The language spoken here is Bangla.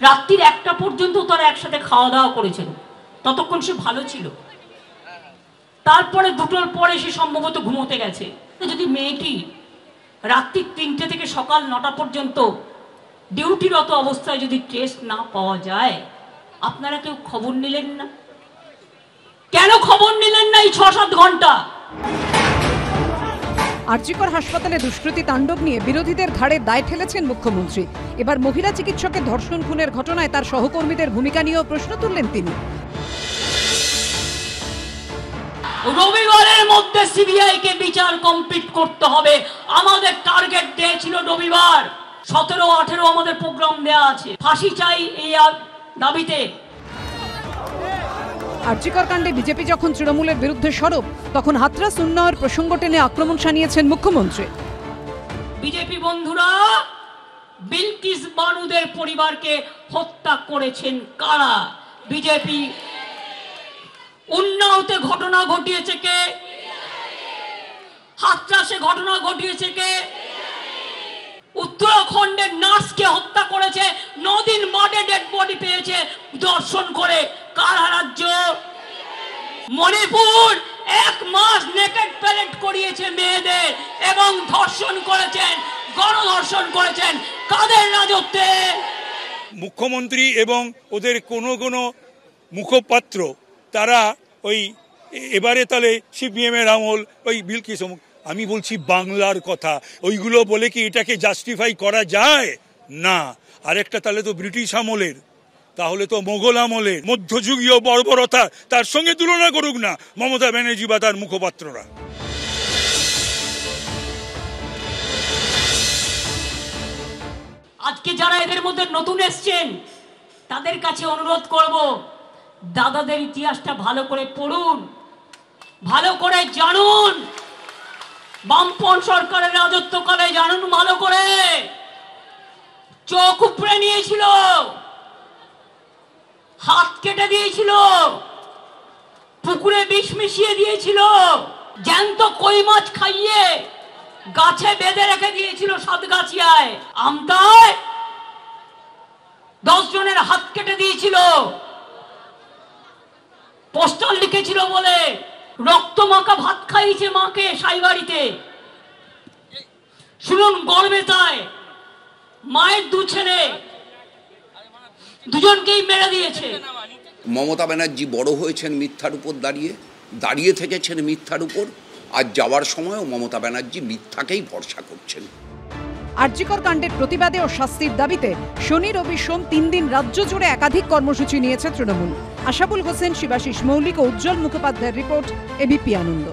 রাত্রির 1টা পর্যন্ত তারা একসাথে খাওয়া দাওয়া করেছেন, ততক্ষণ সে ভালো ছিল। তারপরে 2টোর পরে সে সম্ভবত ঘুমোতে গেছে। যদি মেয়েটি রাত্রি 3টে থেকে সকাল 9টা পর্যন্ত ডিউটিরত অবস্থায় যদি টেস্ট না পাওয়া যায়, আপনারা কেউ খবর নিলেন না? কেন খবর নিলেন না এই 6-7 ঘন্টা? আরজিকর হাসপাতালে দুষ্কৃতী তাণ্ডব নিয়ে বিরোধীদের ঘাড়ে দায় ঠেলেছেন মুখ্যমন্ত্রী। এবার মহিলা চিকিৎসকের ধর্ষণ খুনের ঘটনায় তার সহকর্মীদের ভূমিকা নিয়েও প্রশ্ন তুললেন তিনি। রবিবারের মধ্যে সিবিআই কে বিচার কমপ্লিট করতে হবে, আমাদের টার্গেট দিয়েছিল রবিবার। 17-18 আমাদের প্রোগ্রাম দেয়া আছে। ফাঁসি চাই এই দাবিতে। আরজিকর কাণ্ডে বিজেপি যখন তৃণমূলের বিরুদ্ধে সরব, তখন হাতরাস উন্নয়নের প্রসঙ্গ টেনে আক্রমণ শানিয়েছেন মুখ্যমন্ত্রী। বিজেপি বন্ধুরা, বিলকিস বানুদের পরিবারকে হত্যা করেছেন কারা? বিজেপি। উন্নাওতে ঘটনা ঘটিয়েছে কে? হাতরাসে ঘটনা ঘটিয়েছে কে? উত্তরাখণ্ডের নার্সকে হত্যা করেছে, 9 দিন মাঠে ডেড বডি পেয়েছে দর্শন করে। কারা রাজ্য? মণিপুর 1 মাস নেকেড প্যারেড করিয়েছে মেয়েদের এবং ধর্ষণ করেছেন, গণধর্ষণ করেছেন। কাদের রাজত্বে? মুখ্যমন্ত্রী এবং ওদের কোনো মুখপাত্র তারা ওই এবারে তাহলে সিপিএম এর আমল, ওই বিলকিস, আমি বলছি বাংলার কথা, ওইগুলো বলে কি এটাকে জাস্টিফাই করা যায় না? আরেকটা তাহলে তো ব্রিটিশ আমলের, তাহলে তো মোগল আমলের মধ্যযুগীয় বর্বরতা, তার সঙ্গে তুলনা করুক না মমতা ব্যানার্জি বা তার মুখপাত্ররা। আজকে যারা এদের মধ্যে নতুন এসছেন তাদের কাছে অনুরোধ করব, দাদাদের ইতিহাসটা ভালো করে পড়ুন, ভালো করে জানুন। বামপন সরকারের রাজত্বকালে জানুন ভালো করে। চোখ উপড়ে নিয়েছিল, হাত কেটে দিয়েছিল, পুকুরে বিষ মিশিয়ে দিয়েছিল, জ্যান্ত কই মাছ খাইয়ে গাছে বেঁধে রেখে দিয়েছিল সাতগাছিয়ায়। আমতায় 10 জনের হাত কেটে দিয়েছিল, পোস্টার লিখেছিল বলে। রক্ত মাখা ভাত খাইয়েছে মাকে সাইবাড়িতে। শুনুন, গড়বেতায় মায়ের 2 ছেলে, দুজনকেই মেরে দিয়েছে। মমতা ব্যানার্জি বড় হয়েছেন মিথ্যার উপর দাঁড়িয়ে থেকেছেন মিথ্যার উপর। আর যাওয়ার সময়ও মমতা ব্যানার্জি মিথ্যাকেই ভরসা করছেন। আরজিকর কাণ্ডের প্রতিবাদে ও শাস্তির দাবিতে শনি রবি সোম 3 দিন রাজ্য জুড়ে একাধিক কর্মসূচি নিয়েছে তৃণমূল। আশাবুল হোসেন, শিবাশিস মৌলিক ও উজ্জ্বল মুখোপাধ্যায়ের রিপোর্ট, এবিপি আনন্দ।